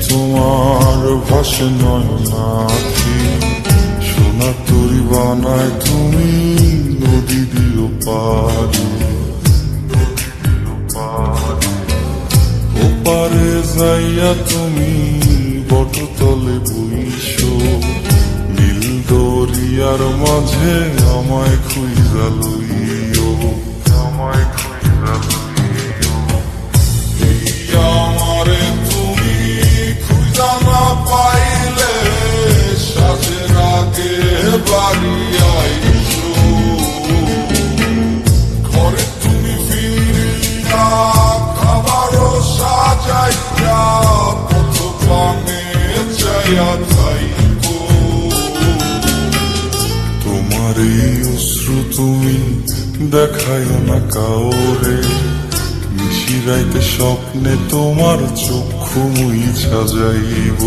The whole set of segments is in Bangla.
তোমার ভাসে নয়নাখি, সোনা তরি বানায় তুমি নদী দিও পারি। ওপারে যাইয়া তুমি বটতলে বইসো, নীল দরিয়ার মাঝে আমায় খুঁজা লইও, আমায় খুঁজা লইও। আমারে তুমি খুঁজা না পাইলে সাজের আগে বাড়ি আইসো, ঘরে তুমি ফিরিয়া খাবারও সাজাইয়া কত পানে চাইয়া থাইকো। তোমার এই অশ্রু তুমি দেখায় না কাউরে, নিশিরাইতে স্বপ্নে তোমার চক্ষু মুইছা যাইব।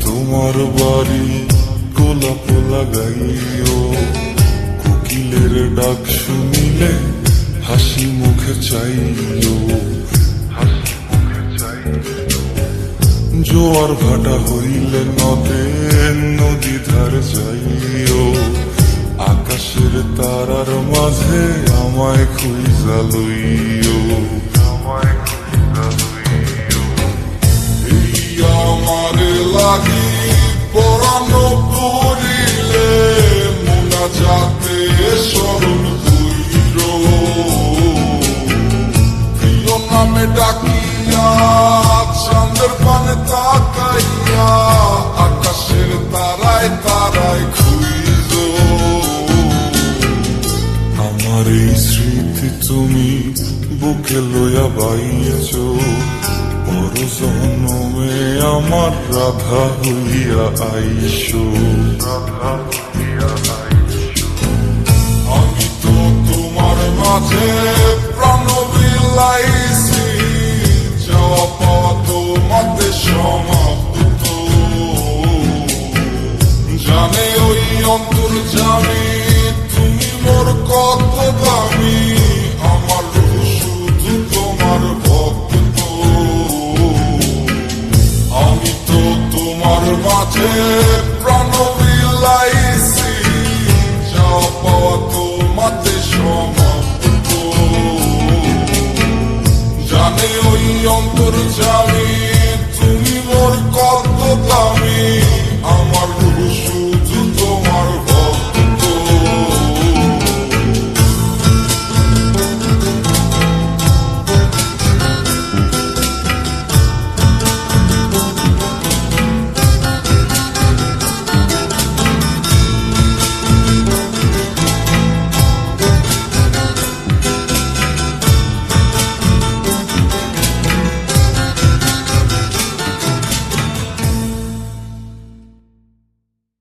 তোমার বাড়ি গোলাপ লাগাইও, কোকিলের ডাক শুনিলে হাসি মুখে চাইও। জোয়ার ভাটা হইলে নদে নদী ধারে যাইও, আকাশের তারার মাঝে আমায় খুঁজা লইও, আমায় খুঁজা লইও। আমারে লাগি পরানো করিলে মোনা যাতে স্মরণ কইর, প্রিয় নামে ডাকিয়া চাঁদের পানে তাকাইয়া আকাশের তারায় তারায় খুঁজ। আমার এই স্মৃতি তুমি বুকে লইয়া বাইছ, বড় জনমে আমার রাধা হইয়া আইসো, রাধা হইয়া আইসো। আমি তো তোমার মাঝে প্রাণ বিলাইছি, যাওয়া পাওয়া তোমাতে সমাপ্ত। জানে ওই অন্তর্যামী তুমি মোর কত দামি, আমার শুধু তোমার ভক্ত। আমি তো তোমার মাঝে প্রাণ বিলাইছি, যাওয়া পাওয়া তোমাতে সমাপ্ত। জানে ওই অন্তর্যামী